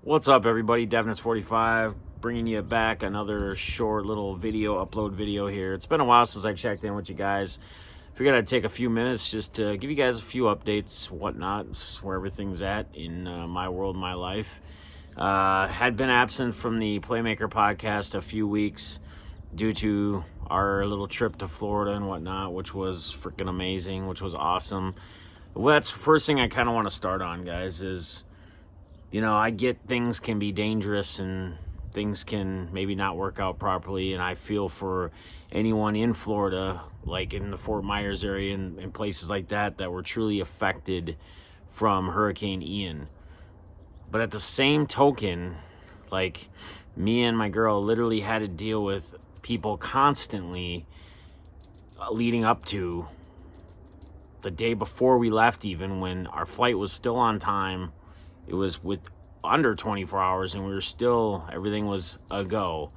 What's up, everybody? Devness45 bringing you back another short little upload video here. It's been a while since I checked in with you guys. Figured I'd take a few minutes just to give you guys a few updates, whatnot, where everything's at in my world, my life. Had been absent from the Playmaker podcast a few weeks due to our little trip to Florida and whatnot, which was freaking amazing, which was awesome. Well, that's the first thing I kind of want to start on, guys, is I get things can be dangerous and things can maybe not work out properly. And I feel for anyone in Florida, like in the Fort Myers area and places like that were truly affected from Hurricane Ian. But at the same token, like me and my girl literally had to deal with people constantly leading up to the day before we left, even when our flight was still on time. It was with under 24 hours and everything was a go.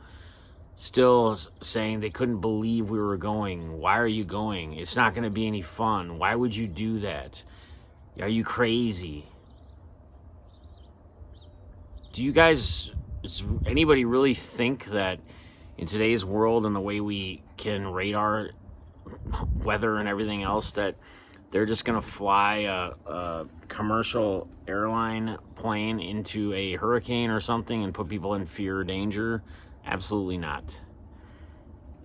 Still saying they couldn't believe we were going. Why are you going? It's not going to be any fun. Why would you do that? Are you crazy? Does anybody really think that in today's world and the way we can radar weather and everything else that they're just going to fly a commercial airline plane into a hurricane or something and put people in fear or danger? Absolutely not.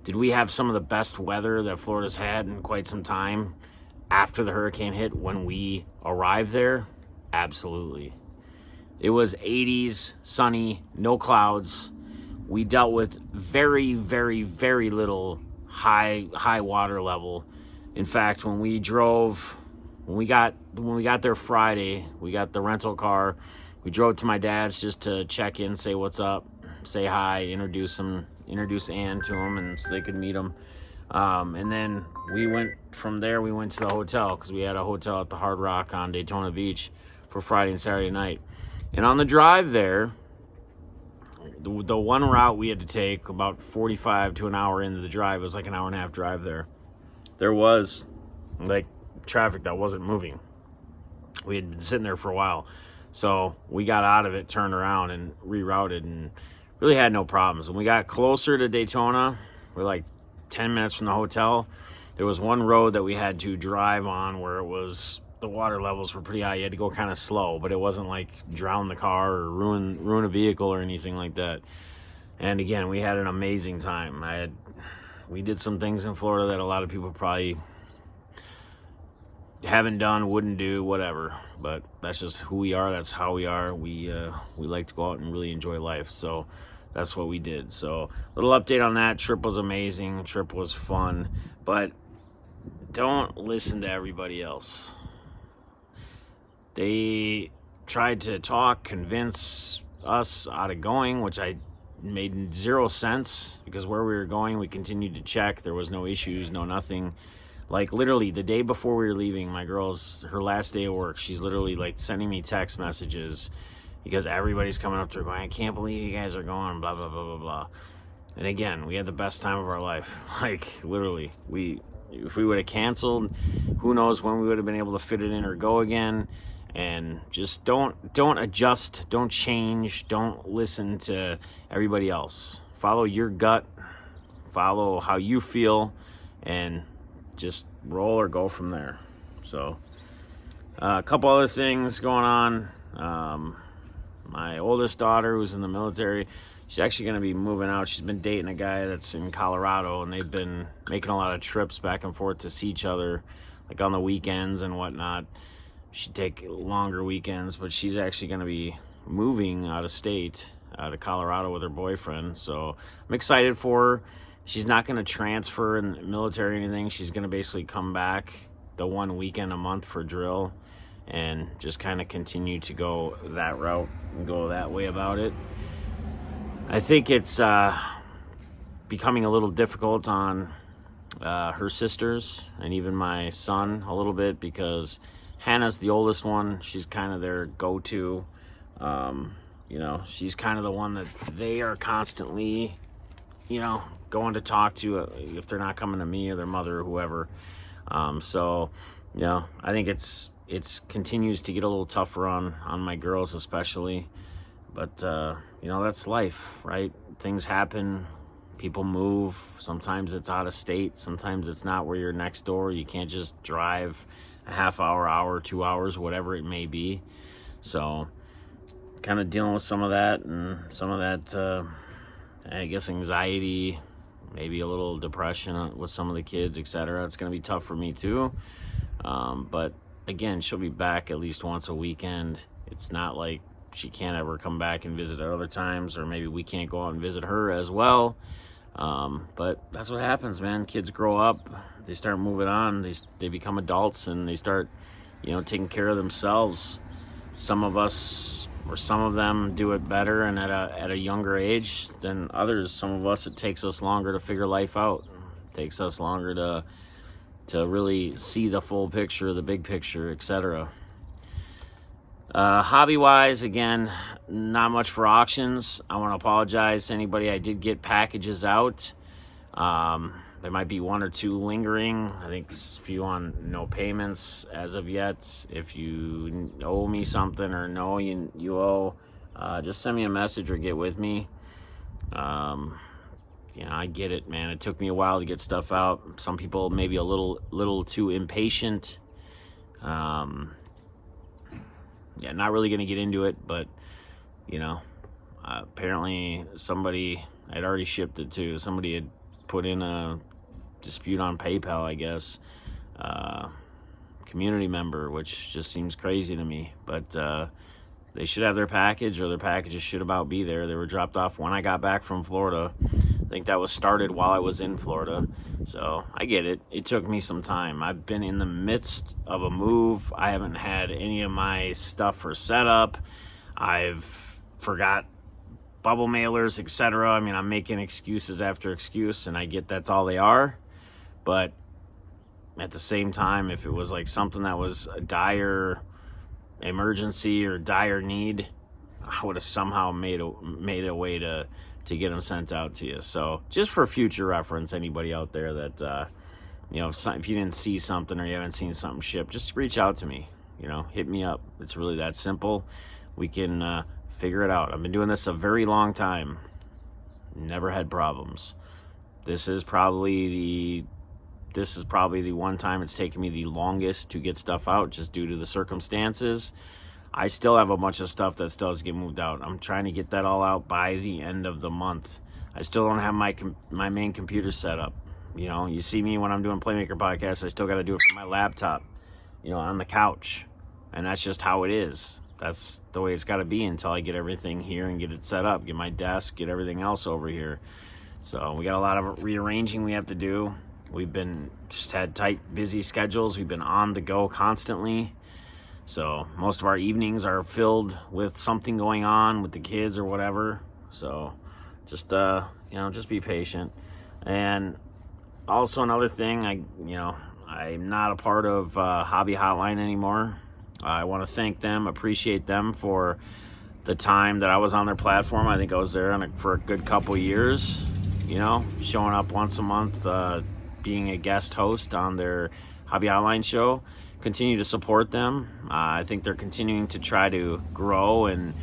Did we have some of the best weather that Florida's had in quite some time after the hurricane hit when we arrived there? Absolutely. It was 80s, sunny, no clouds. We dealt with very, very, very little high water level. In fact, when we got there Friday, we got the rental car. We drove to my dad's just to check in, say what's up, say hi, introduce Ann to him, and so they could meet him. And then from there, we went to the hotel because we had a hotel at the Hard Rock on Daytona Beach for Friday and Saturday night. And on the drive there, the one route we had to take about 45 to an hour into the drive, was like an hour and a half drive there. There was like traffic that wasn't moving. We had been sitting there for a while. So we got out of it, turned around and rerouted and really had no problems. When we got closer to Daytona, we're like 10 minutes from the hotel. There was one road that we had to drive on where the water levels were pretty high. You had to go kind of slow, but it wasn't like drown the car or ruin a vehicle or anything like that. And again, we had an amazing time. We did some things in Florida that a lot of people probably haven't done, wouldn't do, whatever. But that's just who we are. That's how we are. We like to go out and really enjoy life. So that's what we did. So little update on that. Trip was amazing. Trip was fun. But don't listen to everybody else. They tried to convince us out of going, which made zero sense, because where we were going, we continued to check. There was no issues, no nothing. Like literally the day before we were leaving, my girl's her last day of work, she's literally like sending me text messages because everybody's coming up to her going, I can't believe you guys are going, blah, blah, blah, blah, blah. And again, we had the best time of our life. Like literally, if we would have canceled, who knows when we would have been able to fit it in or go again. And just don't adjust, don't change, don't listen to everybody else. Follow your gut, follow how you feel, and just roll or go from there. So a couple other things going on. My oldest daughter, who's in the military, she's actually going to be moving out. She's been dating a guy that's in Colorado, and they've been making a lot of trips back and forth to see each other, like on the weekends and whatnot. She'd take longer weekends, but she's actually going to be moving out of state, to Colorado with her boyfriend. So I'm excited for her. She's not going to transfer in the military or anything. She's going to basically come back the one weekend a month for drill and just kind of continue to go that route and go that way about it. I think it's becoming a little difficult on her sisters and even my son a little bit, because Hannah's the oldest one. She's kind of their go-to. She's kind of the one that they are constantly, going to talk to if they're not coming to me or their mother or whoever. I think it's continues to get a little tougher on my girls especially. But, that's life, right? Things happen. People move. Sometimes it's out of state. Sometimes it's not where you're next door. You can't just drive a half hour, 2 hours, whatever it may be. So kind of dealing with some of that and some of that, I guess, anxiety, maybe a little depression with some of the kids, etc. It's going to be tough for me too. But again, she'll be back at least once a weekend. It's not like she can't ever come back and visit at other times, or maybe we can't go out and visit her as well. But that's what happens, man. Kids grow up, they start moving on, they become adults, and they start, taking care of themselves. Some of us, or some of them, do it better and at a younger age than others. Some of us, it takes us longer to figure life out. It takes us longer to really see the full picture, the big picture, etc. Hobby-wise, again, not much for auctions. I want to apologize to anybody. I did get packages out. There might be one or two lingering. I think a few on no payments as of yet. If you owe me something or know you owe, just send me a message or get with me. I get it, man. It took me a while to get stuff out. Some people maybe a little too impatient. Not really going to get into it, but, apparently somebody had already shipped it to. Somebody had put in a dispute on PayPal, I guess. Community member, which just seems crazy to me. But they should have their package, or their packages should about be there. They were dropped off when I got back from Florida. I think that was started while I was in Florida. So I get it. It took me some time. I've been in the midst of a move. I haven't had any of my stuff for setup. I've forgot bubble mailers, etc. I mean, I'm making excuses after excuse, and I get that's all they are. But at the same time, if it was like something that was a dire emergency or dire need, I would have somehow made a way to get them sent out to you. So just for future reference, anybody out there that if you didn't see something or you haven't seen something shipped, just reach out to me. Hit me up. It's really that simple. We can figure it out. I've been doing this a very long time. Never had problems. This is probably the one time it's taken me the longest to get stuff out, just due to the circumstances. I still have a bunch of stuff that still has to get moved out. I'm trying to get that all out by the end of the month. I still don't have my main computer set up. You see me when I'm doing Playmaker podcasts, I still got to do it from my laptop, on the couch. And that's just how it is. That's the way it's got to be until I get everything here and get it set up, get my desk, get everything else over here. So we got a lot of rearranging we have to do. We've just had tight, busy schedules. We've been on the go constantly. So most of our evenings are filled with something going on with the kids or whatever. So just be patient. And also another thing, I'm not a part of Hobby Hotline anymore. I want to thank them, appreciate them for the time that I was on their platform. I think I was there for a good couple years, showing up once a month, being a guest host on their Hobby Hotline show. Continue to support them. I think they're continuing to try to grow and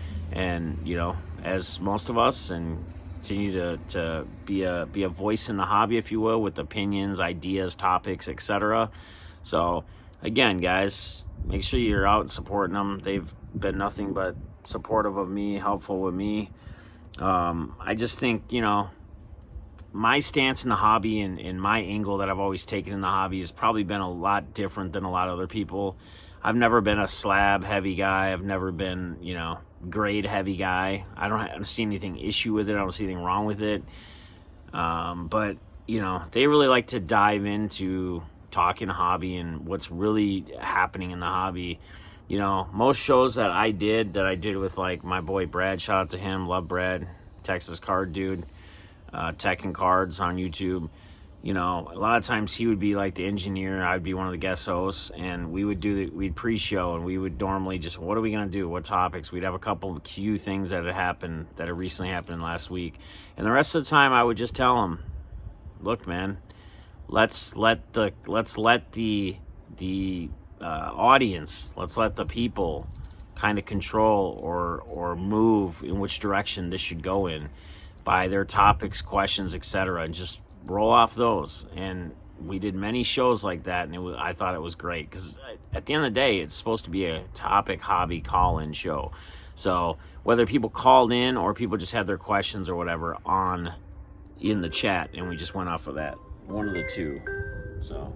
as most of us, and continue to be a voice in the hobby, if you will, with opinions, ideas, topics, etc. So again, guys, make sure you're out and supporting them. They've been nothing but supportive of me, helpful with me. I just think, my stance in the hobby and my angle that I've always taken in the hobby has probably been a lot different than a lot of other people. I've never been a slab heavy guy. I've never been, grade heavy guy. I don't see anything issue with it. I don't see anything wrong with it. But they really like to dive into talking hobby and what's really happening in the hobby. Most shows that I did with like my boy Brad, shout out to him, love Brad, Texas card dude, Tech and Cards on YouTube. A lot of times he would be like the engineer, I'd be one of the guest hosts, and we'd pre-show, and we would normally just, what are we going to do? What topics? We'd have a couple of cue things that had recently happened last week. And the rest of the time I would just tell him, look, man, let's let the audience, let's let the people kind of control or move in which direction this should go in by their topics, questions, etc., and just roll off those. And we did many shows like that, and I thought it was great because at the end of the day, it's supposed to be a topic hobby call-in show. So whether people called in or people just had their questions or whatever on in the chat, and we just went off of that, one of the two. So,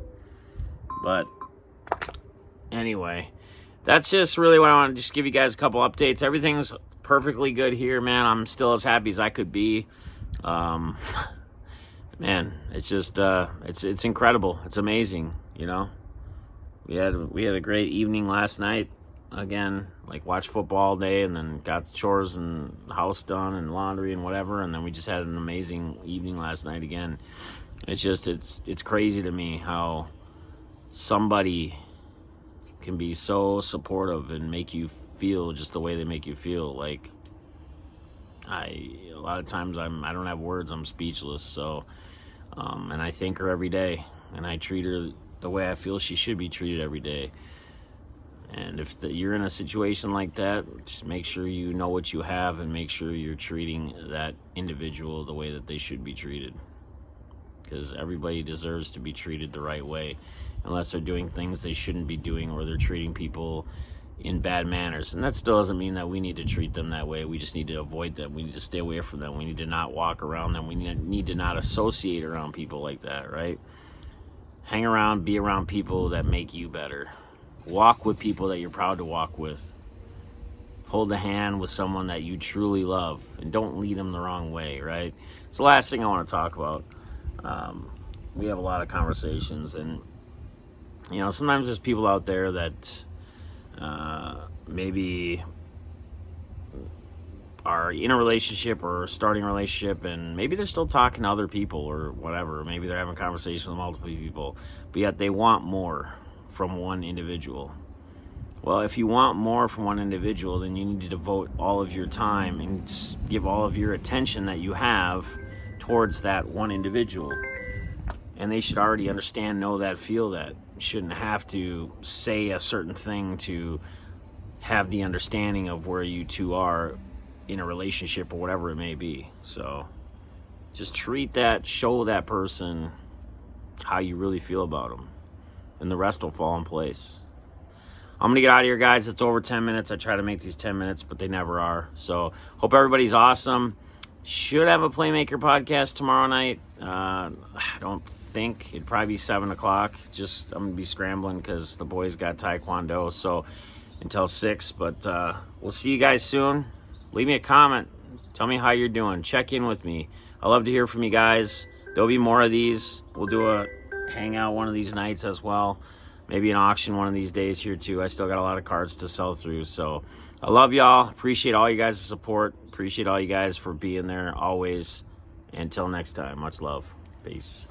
but anyway, that's just really what I want to just give you guys a couple updates. Everything's perfectly good here, man. I'm still as happy as I could be. Man, it's just it's incredible. It's amazing, you know. We had a great evening last night. Again, like watched football all day, and then got the chores and the house done and laundry and whatever, and then we just had an amazing evening last night again. It's just it's crazy to me how somebody can be so supportive and make you feel just the way they make you feel. Like a lot of times I don't have words. I'm speechless. So and I thank her every day, and I treat her the way I feel she should be treated every day. And if you're in a situation like that, just make sure you know what you have and make sure you're treating that individual the way that they should be treated. Because everybody deserves to be treated the right way, unless they're doing things they shouldn't be doing or they're treating people in bad manners. And that still doesn't mean that we need to treat them that way. We just need to avoid them. We need to stay away from them. We need to not walk around them. We need to not associate around people like that, right? Hang around, be around people that make you better. Walk with people that you're proud to walk with. Hold a hand with someone that you truly love, and don't lead them the wrong way, right? It's the last thing I want to talk about. We have a lot of conversations, and you know, sometimes there's people out there that maybe are in a relationship or starting a relationship, and maybe they're still talking to other people or whatever. Maybe they're having conversations with multiple people, but yet they want more from one individual. Well, if you want more from one individual, then you need to devote all of your time and give all of your attention that you have towards that one individual. And they should already understand, know that, feel that. You shouldn't have to say a certain thing to have the understanding of where you two are in a relationship or whatever it may be. So just treat that, show that person how you really feel about them, and the rest will fall in place. I'm going to get out of here, guys. It's over 10 minutes. I try to make these 10 minutes, but they never are. So hope everybody's awesome. Should have a Playmaker podcast tomorrow night. I don't think. It'd probably be 7 o'clock. Just, I'm going to be scrambling because the boys got Taekwondo. So until 6. But we'll see you guys soon. Leave me a comment. Tell me how you're doing. Check in with me. I love to hear from you guys. There'll be more of these. We'll do a hangout one of these nights as well. Maybe an auction one of these days here too. I still got a lot of cards to sell through. So I love y'all. Appreciate all you guys' support. Appreciate all you guys for being there always. Until next time, much love. Peace.